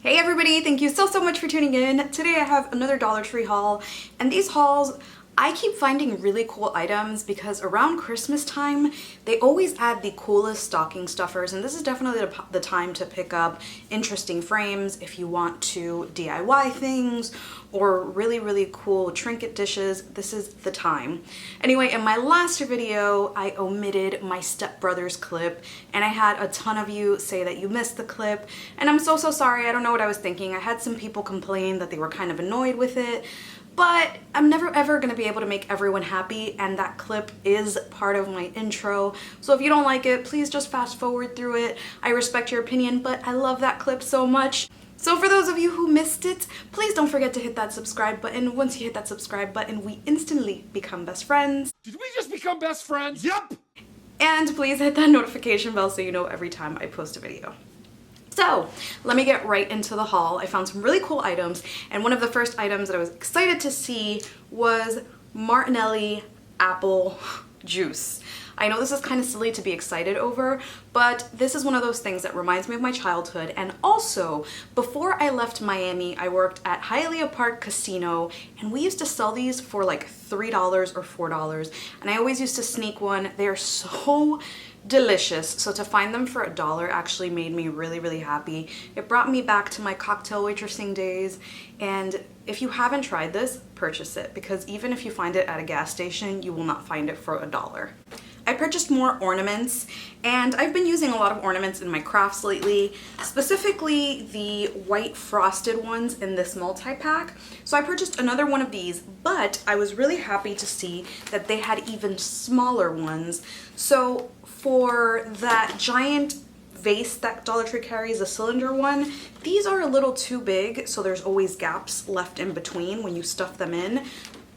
Hey everybody, thank you so much for tuning in. Today I have another Dollar Tree haul, and these hauls, I keep finding really cool items because around Christmas time, they always add the coolest stocking stuffers, and this is definitely the time to pick up interesting frames if you want to DIY things or really cool trinket dishes. This is the time. Anyway, in my last video, I omitted my stepbrother's clip, and I had a ton of you say that you missed the clip, and I'm so sorry. I don't know what I was thinking. I had some people complain that they were kind of annoyed with it, but I'm never ever gonna be able to make everyone happy, and that clip is part of my intro. So if you don't like it, please just fast forward through it. I respect your opinion, but I love that clip so much. So for those of you who missed it, please don't forget to hit that subscribe button. Once you hit that subscribe button, we instantly become best friends. Did we just become best friends? Yup! And please hit that notification bell so you know every time I post a video. So let me get right into the haul. I found some really cool items, and one of the first items that I was excited to see was Martinelli apple juice. I know this is kind of silly to be excited over, but this is one of those things that reminds me of my childhood. And also, before I left Miami, I worked at Hialeah Park Casino, and we used to sell these for like $3 or $4, and I always used to sneak one. They are so delicious. So to find them for $1 actually made me really happy. It brought me back to my cocktail waitressing days, and if you haven't tried this, purchase it, because even if you find it at a gas station, you will not find it for $1. I purchased more ornaments, and I've been using a lot of ornaments in my crafts lately, specifically the white frosted ones in this multi-pack. So I purchased another one of these, but I was really happy to see that they had even smaller ones. So for that giant vase that Dollar Tree carries, a cylinder one, these are a little too big, so there's always gaps left in between when you stuff them in.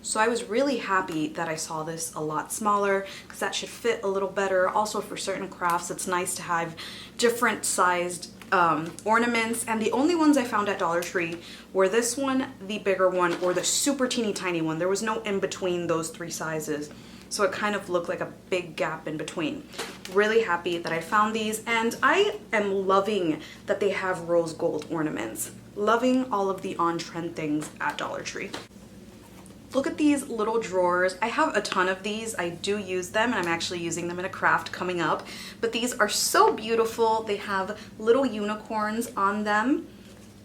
So I was really happy that I saw this a lot smaller, because that should fit a little better. Also for certain crafts, it's nice to have different sized ornaments, and the only ones I found at Dollar Tree were this one, the bigger one, or the super teeny tiny one. There was no in between those three sizes, so it kind of looked like a big gap in between. Really happy that I found these, and I am loving that they have rose gold ornaments. Loving all of the on-trend things at Dollar Tree. Look at these little drawers. I have a ton of these. I do use them, and I'm actually using them in a craft coming up. But these are so beautiful. They have little unicorns on them.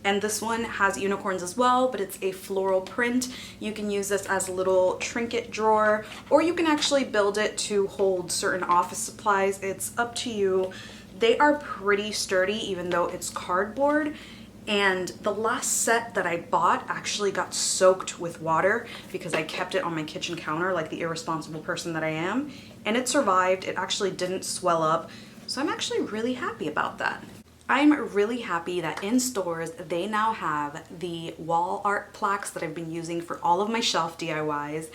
And this one has unicorns as well, but it's a floral print. You can use this as a little trinket drawer, or you can actually build it to hold certain office supplies. It's up to you. They are pretty sturdy, even though it's cardboard. And the last set that I bought actually got soaked with water because I kept it on my kitchen counter like the irresponsible person that I am. And it survived. It actually didn't swell up. So I'm actually really happy about that. I'm really happy that in stores they now have the wall art plaques that I've been using for all of my shelf DIYs.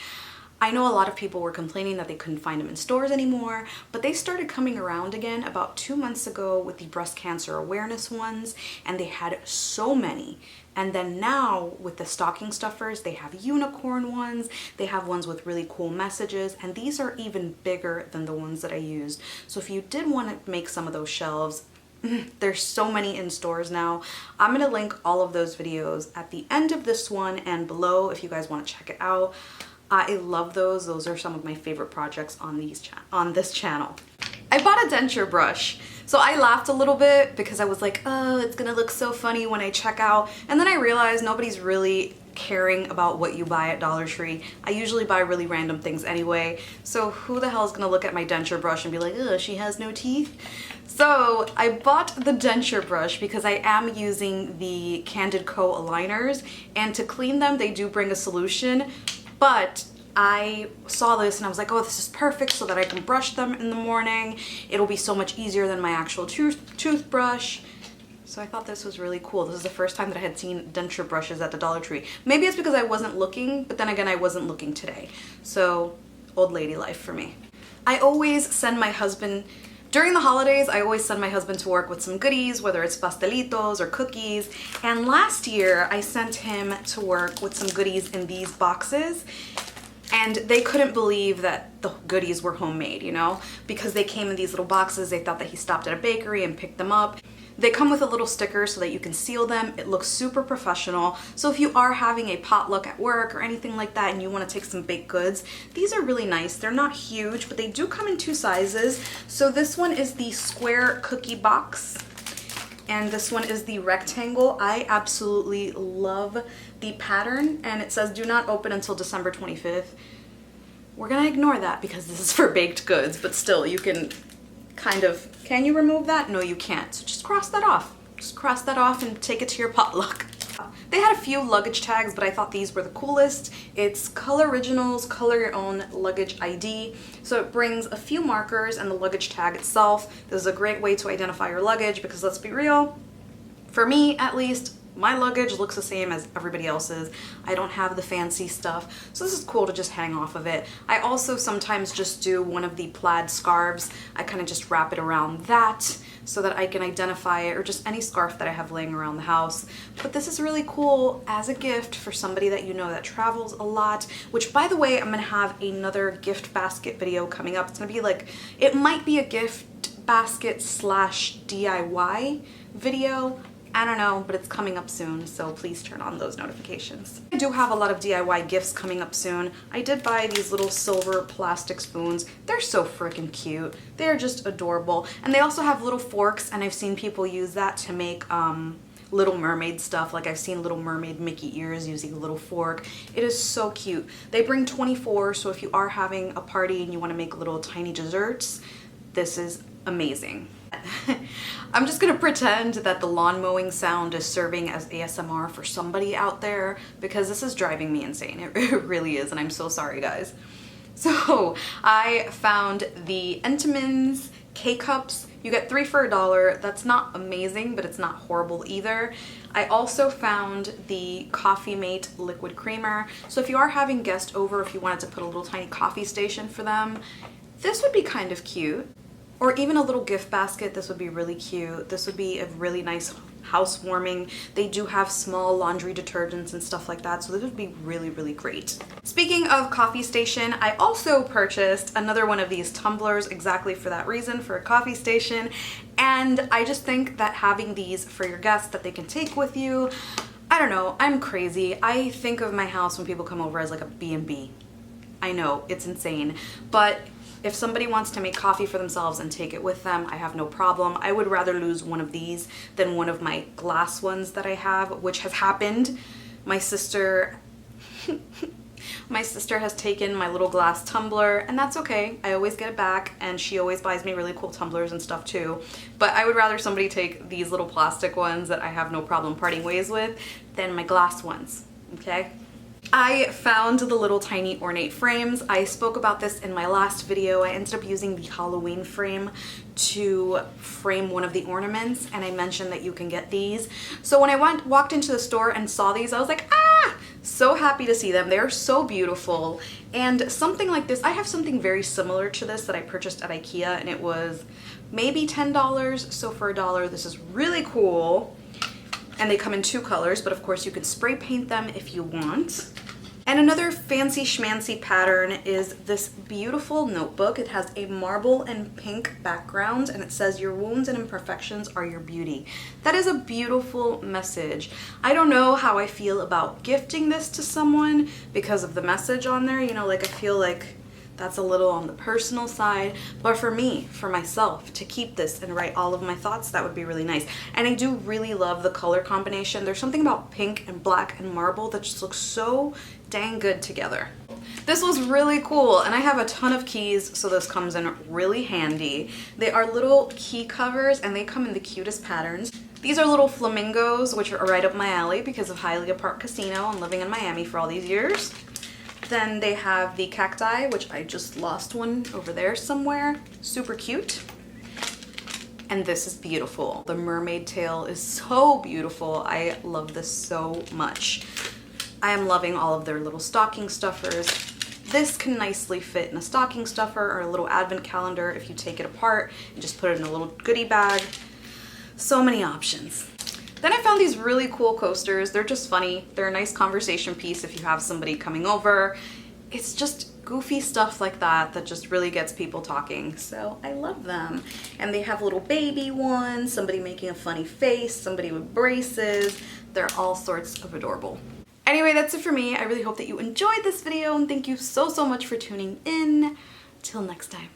I know a lot of people were complaining that they couldn't find them in stores anymore, but they started coming around again about 2 months ago with the breast cancer awareness ones, and they had so many. And then now with the stocking stuffers, they have unicorn ones, they have ones with really cool messages, and these are even bigger than the ones that I used. So if you did want to make some of those shelves, there's so many in stores now. I'm gonna link all of those videos at the end of this one and below if you guys want to check it out. I love those. Those are some of my favorite projects on this channel. I bought a denture brush. So I laughed a little bit because I was like, oh, it's gonna look so funny when I check out. And then I realized nobody's really caring about what you buy at Dollar Tree. I usually buy really random things anyway. So who the hell is gonna look at my denture brush and be like, ugh, she has no teeth? So I bought the denture brush because I am using the Candid Co aligners, and to clean them, they do bring a solution. But I saw this and I was like, oh, this is perfect so that I can brush them in the morning. It'll be so much easier than my actual toothbrush. So I thought this was really cool. This is the first time that I had seen denture brushes at the Dollar Tree. Maybe it's because I wasn't looking, but then again, I wasn't looking today. So old lady life for me. I always send my husband, during the holidays, I always send my husband to work with some goodies, whether it's pastelitos or cookies. And last year, I sent him to work with some goodies in these boxes. And they couldn't believe that the goodies were homemade, you know? Because they came in these little boxes, they thought that he stopped at a bakery and picked them up. They come with a little sticker so that you can seal them. It looks super professional. So if you are having a potluck at work or anything like that and you want to take some baked goods, these are really nice. They're not huge, but they do come in 2 sizes. So this one is the square cookie box, and this one is the rectangle. I absolutely love the pattern, and it says do not open until December 25th. We're gonna ignore that because this is for baked goods, but still, you can kind of, can you remove that? No, you can't. So just cross that off. Just cross that off and take it to your potluck. They had a few luggage tags, but I thought these were the coolest. It's Color Originals, Color Your Own Luggage ID. So it brings a few markers and the luggage tag itself. This is a great way to identify your luggage because let's be real, for me at least, my luggage looks the same as everybody else's. I don't have the fancy stuff, so this is cool to just hang off of it. I also sometimes just do one of the plaid scarves. I kind of just wrap it around that so that I can identify it, or just any scarf that I have laying around the house. But this is really cool as a gift for somebody that you know that travels a lot, which by the way, I'm gonna have another gift basket video coming up. It's gonna be like, it might be a gift basket slash DIY video. I don't know, but it's coming up soon, so please turn on those notifications. I do have a lot of DIY gifts coming up soon. I did buy these little silver plastic spoons. They're so freaking cute. They're just adorable. And they also have little forks, and I've seen people use that to make Little Mermaid stuff. Like I've seen Little Mermaid Mickey ears using a little fork. It is so cute. They bring 24, so if you are having a party and you want to make little tiny desserts, this is amazing. I'm just gonna pretend that the lawn mowing sound is serving as ASMR for somebody out there because this is driving me insane. It really is, and I'm so sorry, guys. So I found the Entenmann's K-Cups. You get 3 for $1. That's not amazing, but it's not horrible either. I also found the Coffee Mate liquid creamer. So if you are having guests over, if you wanted to put a little tiny coffee station for them, this would be kind of cute. Or even a little gift basket, this would be really cute. This would be a really nice housewarming. They do have small laundry detergents and stuff like that, so this would be really, really great. Speaking of coffee station, I also purchased another one of these tumblers exactly for that reason, for a coffee station. And I just think that having these for your guests that they can take with you, I don't know, I'm crazy. I think of my house when people come over as like a B&B. I know, it's insane, but if somebody wants to make coffee for themselves and take it with them, I have no problem. I would rather lose one of these than one of my glass ones that I have, which has happened. My sister has taken my little glass tumbler, and that's okay. I always get it back, and she always buys me really cool tumblers and stuff too. But I would rather somebody take these little plastic ones that I have no problem parting ways with than my glass ones, okay? I found the little tiny ornate frames. I spoke about this in my last video. I ended up using the Halloween frame to frame one of the ornaments, and I mentioned that you can get these. So when I walked into the store and saw these, I was like, ah! So happy to see them. They're so beautiful. And something like this, I have something very similar to this that I purchased at IKEA, and it was maybe $10. So for $1, this is really cool. And they come in 2 colors, but of course you can spray paint them if you want. And another fancy schmancy pattern is this beautiful notebook. It has a marble and pink background, and it says your wounds and imperfections are your beauty. That is a beautiful message. I don't know how I feel about gifting this to someone because of the message on there. You know, like I feel like that's a little on the personal side, but for me, for myself, to keep this and write all of my thoughts, that would be really nice. And I do really love the color combination. There's something about pink and black and marble that just looks so dang good together. This was really cool, and I have a ton of keys, so this comes in really handy. They are little key covers, and they come in the cutest patterns. These are little flamingos, which are right up my alley because of Hialeah Park Casino and living in Miami for all these years. Then they have the cacti, which I just lost one over there somewhere. Super cute. And this is beautiful. The mermaid tail is so beautiful. I love this so much. I am loving all of their little stocking stuffers. This can nicely fit in a stocking stuffer or a little advent calendar if you take it apart and just put it in a little goodie bag. So many options. Then I found these really cool coasters. They're just funny. They're a nice conversation piece if you have somebody coming over. It's just goofy stuff like that that just really gets people talking. So I love them. And they have little baby ones, somebody making a funny face, somebody with braces. They're all sorts of adorable. Anyway, that's it for me. I really hope that you enjoyed this video, and thank you so much for tuning in. Till next time.